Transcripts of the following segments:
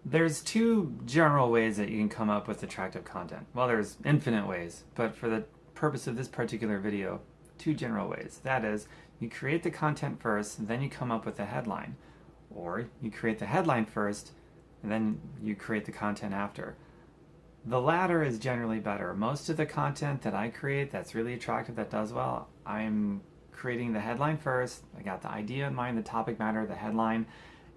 There's two general ways that you can come up with attractive content. Well, there's infinite ways, but for the purpose of this particular video, two general ways. That is, you create the content first, and then you come up with the headline. Or you create the headline first, and then you create the content after. The latter is generally better. Most of the content that I create that's really attractive, that does well, I'm creating the headline first. I got the idea in mind, the topic matter, the headline,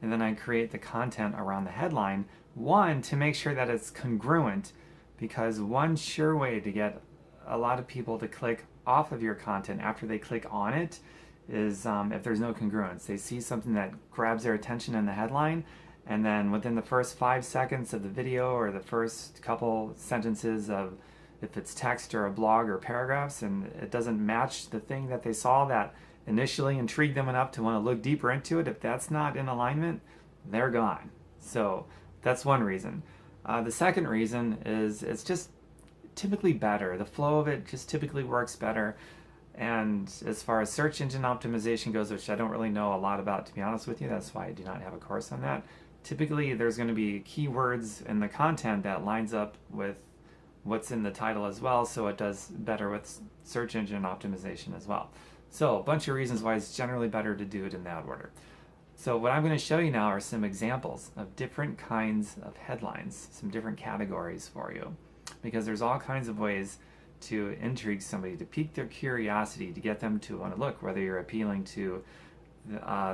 and then I create the content around the headline. One, to make sure that it's congruent, because one sure way to get a lot of people to click off of your content after they click on it is if there's no congruence. They see something that grabs their attention in the headline, and then within the first 5 seconds of the video or the first couple sentences of, if it's text or a blog or paragraphs, and it doesn't match the thing that they saw that initially intrigued them enough to want to look deeper into it, if that's not in alignment, they're gone. So that's one reason. The second reason is it's just typically better. The flow of it just typically works better. And as far as search engine optimization goes, which I don't really know a lot about, to be honest with you, that's why I do not have a course on that. Typically there's going to be keywords in the content that lines up with what's in the title as well, so it does better with search engine optimization as well. So a bunch of reasons why it's generally better to do it in that order. So what I'm going to show you now are some examples of different kinds of headlines, some different categories for you, because there's all kinds of ways to intrigue somebody, to pique their curiosity, to get them to want to look, whether you're appealing to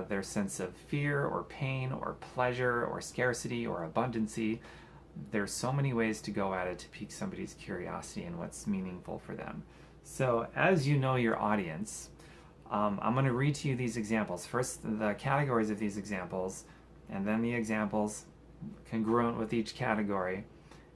their sense of fear or pain or pleasure or scarcity or abundancy. There's so many ways to go at it to pique somebody's curiosity and what's meaningful for them. So as you know your audience, I'm going to read to you these examples. First, the categories of these examples, and then the examples congruent with each category.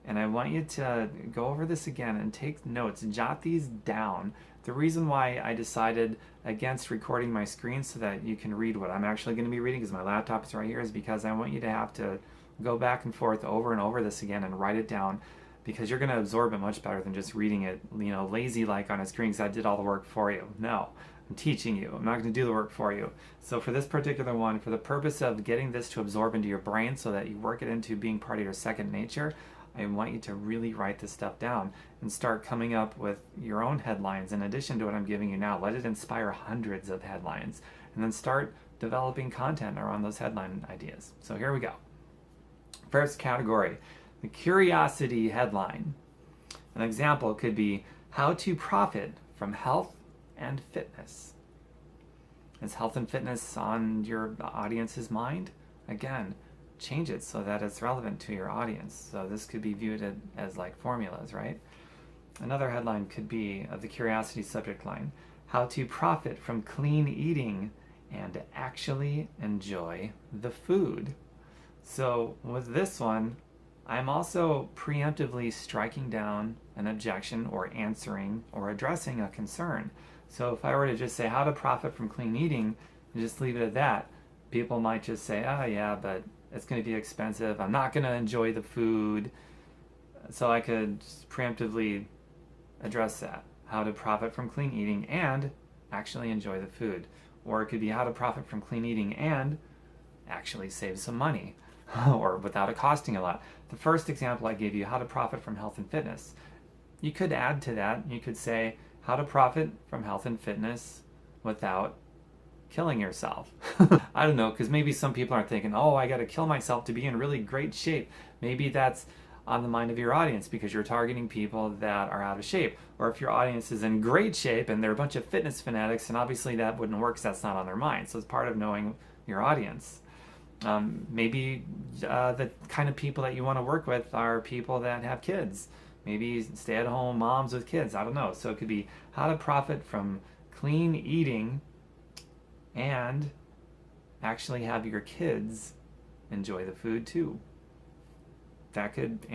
And I want you to go over this again and take notes and jot these down. The reason why I decided against recording my screen so that you can read what I'm actually going to be reading, because my laptop is right here, is because I want you to have to go back and forth over and over this again and write it down, because you're going to absorb it much better than just reading it, lazy like on a screen because I did all the work for you. No, I'm teaching you. I'm not going to do the work for you. So for this particular one, for the purpose of getting this to absorb into your brain so that you work it into being part of your second nature, I want you to really write this stuff down and start coming up with your own headlines in addition to what I'm giving you now. Let it inspire hundreds of headlines, and then start developing content around those headline ideas. So here we go. First category, the curiosity headline. An example could be, how to profit from health and fitness. Is health and fitness on your audience's mind? Again, change it so that it's relevant to your audience. So this could be viewed as like formulas, right? Another headline could be of the curiosity subject line, how to profit from clean eating and actually enjoy the food. So with this one, I'm also preemptively striking down an objection or answering or addressing a concern. So if I were to just say how to profit from clean eating and just leave it at that, people might just say, oh yeah, but it's going to be expensive. I'm not going to enjoy the food. So I could just preemptively address that. How to profit from clean eating and actually enjoy the food. Or it could be how to profit from clean eating and actually save some money or without it costing a lot. The first example I gave you, how to profit from health and fitness. You could add to that. You could say how to profit from health and fitness without killing yourself. I don't know, because maybe some people are thinking, oh, I got to kill myself to be in really great shape. Maybe that's on the mind of your audience because you're targeting people that are out of shape. Or if your audience is in great shape and they're a bunch of fitness fanatics, and obviously that wouldn't work because that's not on their mind. So it's part of knowing your audience. Maybe the kind of people that you want to work with are people that have kids. Maybe stay-at-home moms with kids. I don't know. So it could be how to profit from clean eating and actually have your kids enjoy the food too. That could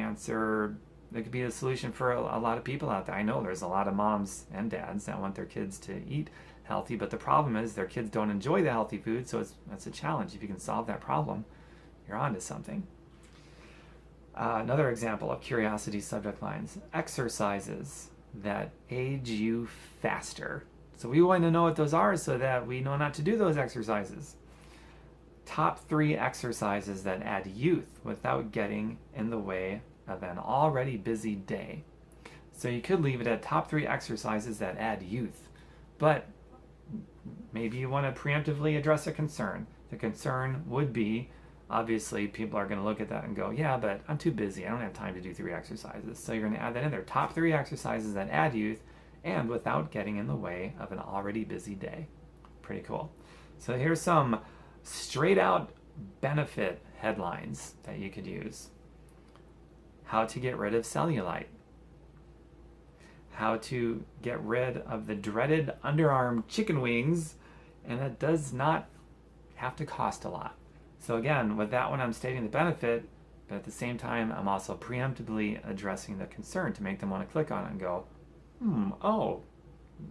be a solution for a lot of people out there. I know there's a lot of moms and dads that want their kids to eat healthy, but the problem is their kids don't enjoy the healthy food, so that's a challenge. If you can solve that problem, you're onto something. Another example of curiosity subject lines, exercises that age you faster. So we want to know what those are so that we know not to do those exercises. top 3 exercises that add youth without getting in the way of an already busy day. So you could leave it at top 3 exercises that add youth, but maybe you want to preemptively address a concern. The concern would be, obviously, people are going to look at that and go, yeah, but I'm too busy. I don't have time to do 3 exercises. So you're going to add that in there. Top 3 exercises that add youth and without getting in the way of an already busy day. Pretty cool. So here's some straight out benefit headlines that you could use. How to get rid of cellulite. How to get rid of the dreaded underarm chicken wings, and it does not have to cost a lot. So again, with that one I'm stating the benefit, but at the same time I'm also preemptively addressing the concern to make them want to click on it and go, oh,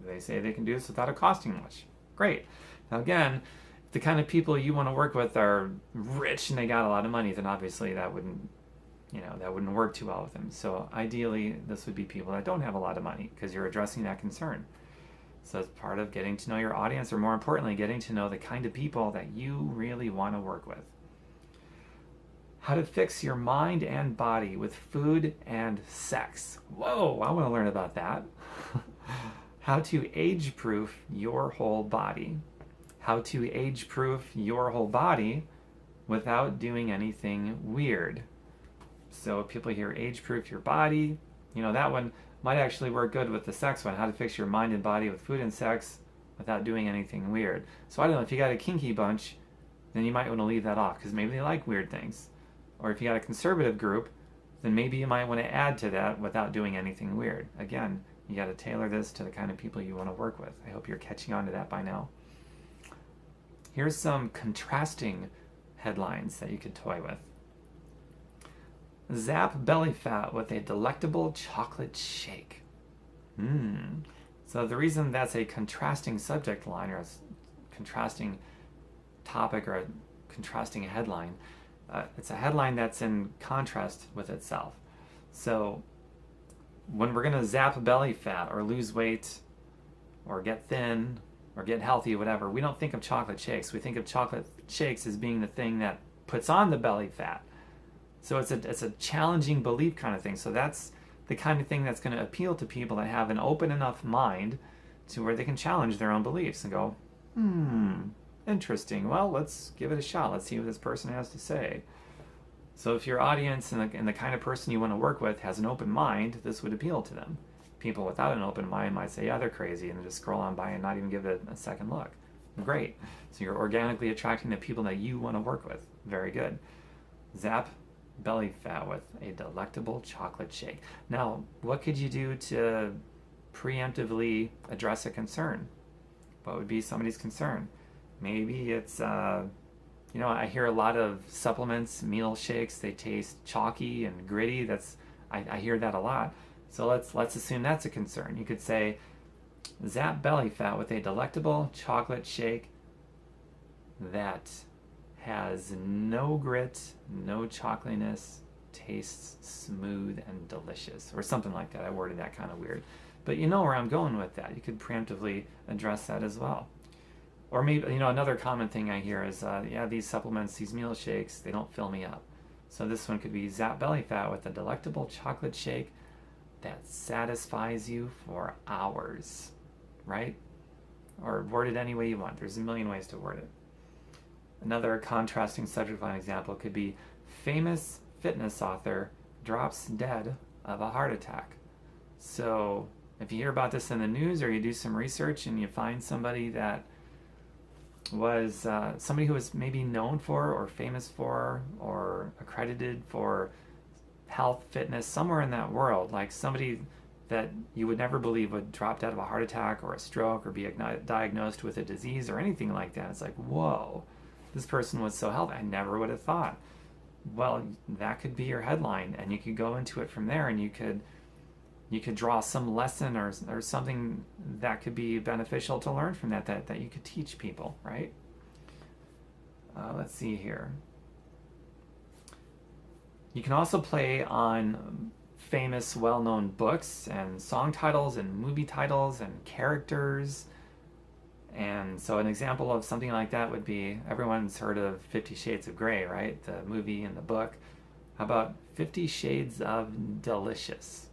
they say they can do this without it costing much. Great. Now again, if the kind of people you want to work with are rich and they got a lot of money, then obviously that wouldn't work too well with them. So ideally, this would be people that don't have a lot of money because you're addressing that concern. So it's part of getting to know your audience, or more importantly, getting to know the kind of people that you really want to work with. How to fix your mind and body with food and sex. Whoa, I want to learn about that. How to age-proof your whole body. How to age-proof your whole body without doing anything weird. So people hear age-proof your body. That one might actually work good with the sex one. How to fix your mind and body with food and sex without doing anything weird. So I don't know, if you got a kinky bunch, then you might want to leave that off because maybe they like weird things. Or if you got a conservative group, then maybe you might want to add to that without doing anything weird. Again, you got to tailor this to the kind of people you want to work with. I hope you're catching on to that by now. Here's some contrasting headlines that you could toy with. Zap belly fat with a delectable chocolate shake. So the reason that's a contrasting subject line, or a contrasting topic, or a contrasting headline, it's a headline that's in contrast with itself. So when we're going to zap belly fat or lose weight or get thin or get healthy, whatever, we don't think of chocolate shakes. We think of chocolate shakes as being the thing that puts on the belly fat. So it's a challenging belief kind of thing. So that's the kind of thing that's going to appeal to people that have an open enough mind to where they can challenge their own beliefs and go, interesting. Well, let's give it a shot. Let's see what this person has to say. So if your audience and the kind of person you want to work with has an open mind, this would appeal to them. People without an open mind might say, yeah, they're crazy, and just scroll on by and not even give it a second look. Great. So you're organically attracting the people that you want to work with. Very good. Zap belly fat with a delectable chocolate shake. Now, what could you do to preemptively address a concern? What would be somebody's concern? Maybe it's, I hear a lot of supplements, meal shakes, they taste chalky and gritty. I hear that a lot. So let's assume that's a concern. You could say, zap belly fat with a delectable chocolate shake that has no grit, no chocolatiness, tastes smooth and delicious, or something like that. I worded that kind of weird. But you know where I'm going with that. You could preemptively address that as well. Or maybe, another common thing I hear is, these supplements, these meal shakes, they don't fill me up. So this one could be zap belly fat with a delectable chocolate shake that satisfies you for hours, right? Or word it any way you want. There's a million ways to word it. Another contrasting subject line example could be, famous fitness author drops dead of a heart attack. So if you hear about this in the news, or you do some research and you find somebody that was somebody who was maybe known for or famous for or accredited for health, fitness, somewhere in that world, like somebody that you would never believe would drop dead of a heart attack or a stroke or be diagnosed with a disease or anything like that. It's like, whoa, this person was so healthy. I never would have thought. Well, that could be your headline, and you could go into it from there, and you could draw some lesson or something that could be beneficial to learn from that you could teach people, right? Let's see here. You can also play on famous, well-known books and song titles and movie titles and characters And so an example of something like that would be, everyone's heard of 50 Shades of Grey, right? The movie and the book. How about 50 Shades of Delicious?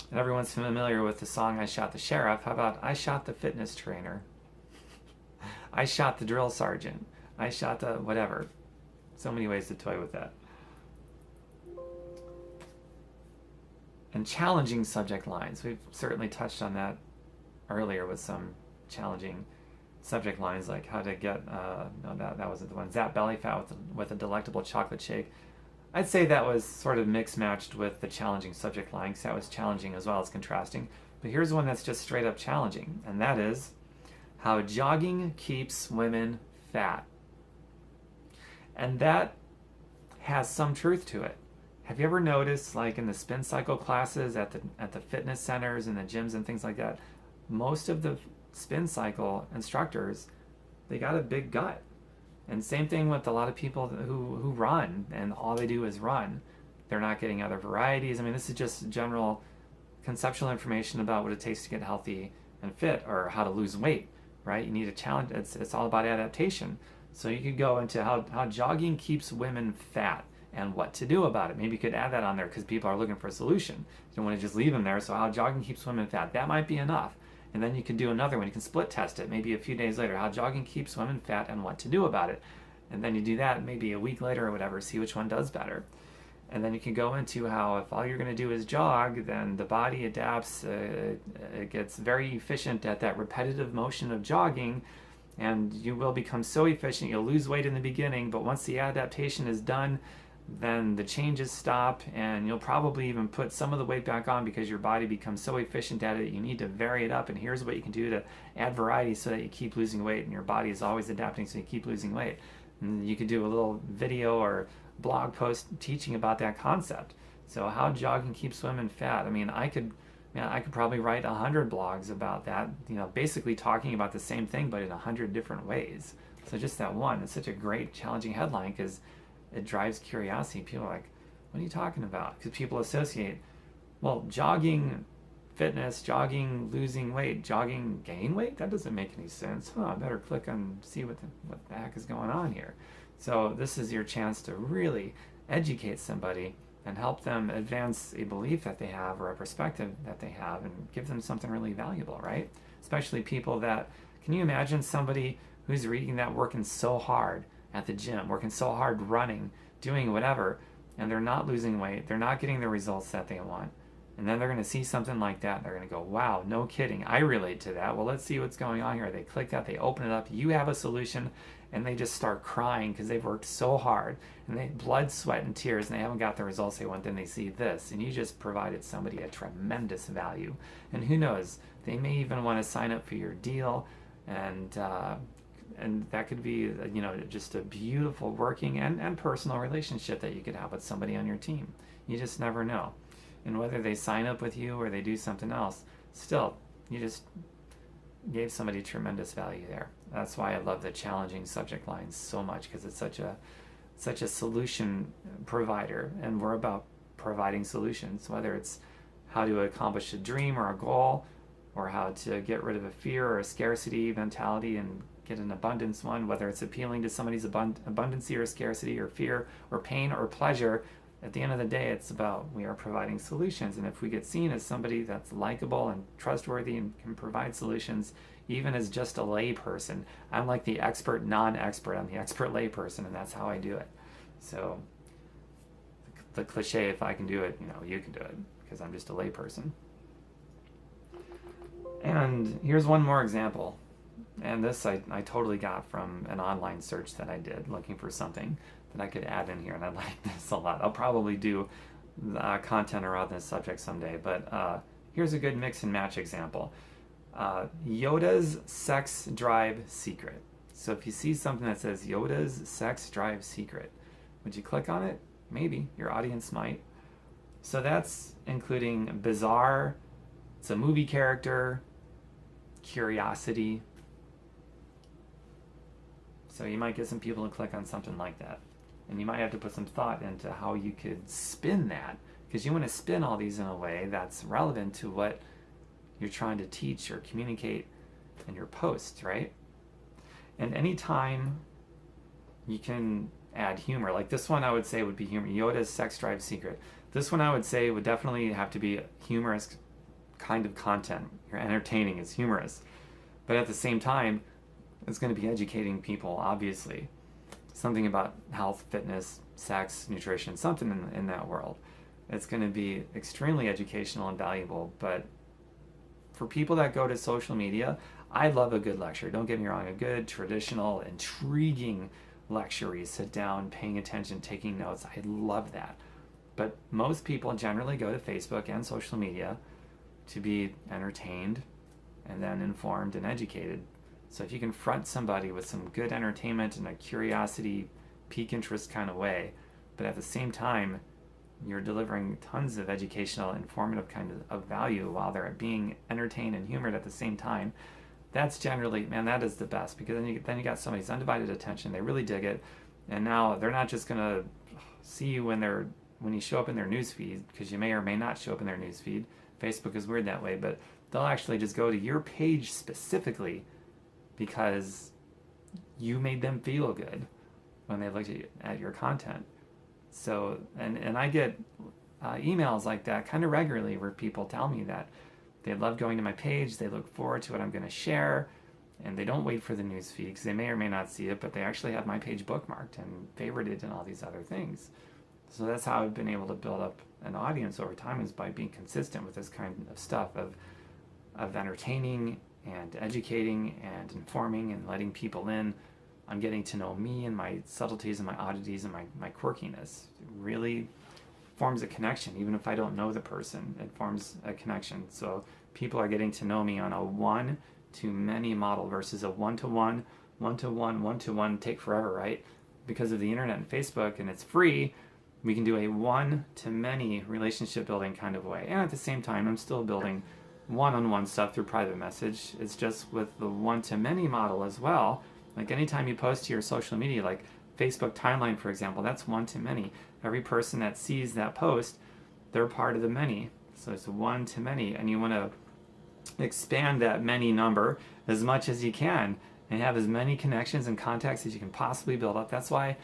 And everyone's familiar with the song I Shot the Sheriff. How about I Shot the Fitness Trainer? I shot the drill sergeant. I shot the whatever. So many ways to toy with that. And challenging subject lines. We've certainly touched on that earlier with some challenging subject lines, like how to get, no, that wasn't the one. Zap belly fat with a delectable chocolate shake. I'd say that was sort of mixed matched with the challenging subject line, because that was challenging as well as contrasting. But here's one that's just straight up challenging, and that is how jogging keeps women fat. And that has some truth to it. Have you ever noticed, like in the spin cycle classes at the fitness centers and the gyms and things like that, most of the spin cycle instructors, they got a big gut. And same thing with a lot of people who run and all they do is run. They're not getting other varieties. I mean, this is just general conceptual information about what it takes to get healthy and fit, or how to lose weight, right? You need a challenge. It's all about adaptation. So you could go into how jogging keeps women fat and what to do about it. Maybe you could add that on there because people are looking for a solution. You don't want to just leave them there. So how jogging keeps women fat, that might be enough. And then you can do another one. You can split test it maybe a few days later, how jogging keeps women fat and what to do about it. And then you do that maybe a week later or whatever, see which one does better. And then you can go into how if all you're going to do is jog, then the body adapts, it gets very efficient at that repetitive motion of jogging, and you will become so efficient, you'll lose weight in the beginning, but once the adaptation is done, then the changes stop, and you'll probably even put some of the weight back on because your body becomes so efficient at it. You need to vary it up, and here's what you can do to add variety so that you keep losing weight, and your body is always adapting so you keep losing weight. And you could do a little video or blog post teaching about that concept. So how jogging keeps women fat. I mean, I could probably write 100 blogs about that, basically talking about the same thing but in 100 different ways. So just that one, it's such a great challenging headline because it drives curiosity. People are like, what are you talking about? Because people associate, well, jogging fitness, jogging losing weight, jogging gain weight? That doesn't make any sense. I better click on see what the heck is going on here. So this is your chance to really educate somebody and help them advance a belief that they have or a perspective that they have and give them something really valuable, right? Especially people that, can you imagine somebody who's reading that working so hard at the gym, working so hard running, doing whatever, and they're not losing weight, they're not getting the results that they want. And then they're going to see something like that and they're going to go, wow, no kidding, I relate to that. Well, let's see what's going on here. They click that, they open it up, you have a solution, and they just start crying because they've worked so hard and they blood, sweat, and tears, and they haven't got the results they want. Then they see this, and you just provided somebody a tremendous value. And who knows, they may even want to sign up for your deal, and that could be, just a beautiful working and personal relationship that you could have with somebody on your team. You just never know. And whether they sign up with you or they do something else, still, you just gave somebody tremendous value there. That's why I love the challenging subject lines so much, because it's such a solution provider, and we're about providing solutions, whether it's how to accomplish a dream or a goal, or how to get rid of a fear or a scarcity mentality and get an abundance one, whether it's appealing to somebody's abundancy or scarcity or fear or pain or pleasure. At the end of the day, it's about we are providing solutions. And if we get seen as somebody that's likable and trustworthy and can provide solutions, even as just a lay person, I'm like the expert non-expert. I'm the expert lay person, and that's how I do it. So the cliche, if I can do it, you can do it, because I'm just a lay person. And here's one more example. And this I totally got from an online search that I did looking for something that I could add in here, and I like this a lot. I'll probably do content around this subject someday, but here's a good mix and match example. Yoda's sex drive secret. So if you see something that says Yoda's sex drive secret, would you click on it? Maybe. Your audience might. So that's including bizarre, it's a movie character, curiosity. So you might get some people to click on something like that. And you might have to put some thought into how you could spin that, because you want to spin all these in a way that's relevant to what you're trying to teach or communicate in your posts, right? And anytime you can add humor, like this one I would say would be humor, Yoda's sex drive secret. This one I would say would definitely have to be humorous kind of content. You're entertaining, it's humorous. But at the same time, it's going to be educating people, obviously. Something about health, fitness, sex, nutrition, something in that world. It's going to be extremely educational and valuable. But for people that go to social media, I love a good lecture. Don't get me wrong, a good, traditional, intriguing lecture. You sit down, paying attention, taking notes. I love that. But most people generally go to Facebook and social media to be entertained and then informed and educated. So if you can front somebody with some good entertainment in a curiosity, pique interest kind of way, but at the same time, you're delivering tons of educational, informative kind of value while they're being entertained and humored at the same time, that's generally, man, that is the best, because then you got somebody's undivided attention. They really dig it, and now they're not just gonna see you when you show up in their newsfeed, because you may or may not show up in their newsfeed. Facebook is weird that way, but they'll actually just go to your page specifically because you made them feel good when they looked at your content. So, and I get emails like that kind of regularly where people tell me that they love going to my page, they look forward to what I'm going to share, and they don't wait for the news feed because they may or may not see it, but they actually have my page bookmarked and favorited and all these other things. So that's how I've been able to build up an audience over time, is by being consistent with this kind of stuff of entertaining and educating and informing and letting people in on getting to know me and my subtleties and my oddities and my quirkiness. It really forms a connection. Even if I don't know the person, it forms a connection. So people are getting to know me on a one-to-many model versus a one-to-one, one-to-one, one-to-one. Take forever, right? Because of the internet and Facebook, and it's free, we can do a one-to-many relationship building kind of way. And at the same time, I'm still building one-on-one stuff through private message. It's just with the one-to-many model as well. Like anytime you post to your social media, like Facebook timeline, for example, that's one-to-many. Every person that sees that post, they're part of the many. So it's one-to-many, and you want to expand that many number as much as you can and have as many connections and contacts as you can possibly build up. That's why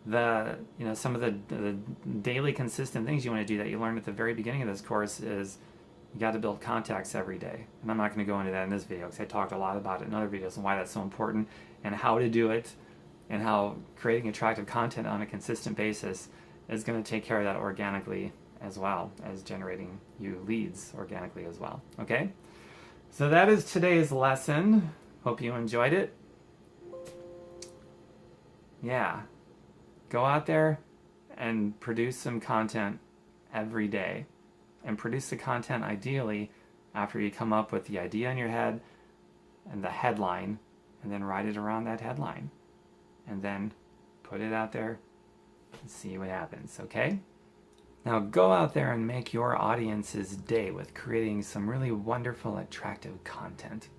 some of the daily consistent things you want to do that you learned at the very beginning of this course is you got to build contacts every day. And I'm not going to go into that in this video because I talked a lot about it in other videos and why that's so important and how to do it, and how creating attractive content on a consistent basis is going to take care of that organically as well as generating you leads organically as well. Okay? So that is today's lesson. Hope you enjoyed it. Yeah. Go out there and produce some content every day. And produce the content ideally after you come up with the idea in your head and the headline, and then write it around that headline. And then put it out there and see what happens, okay? Now go out there and make your audience's day with creating some really wonderful, attractive content.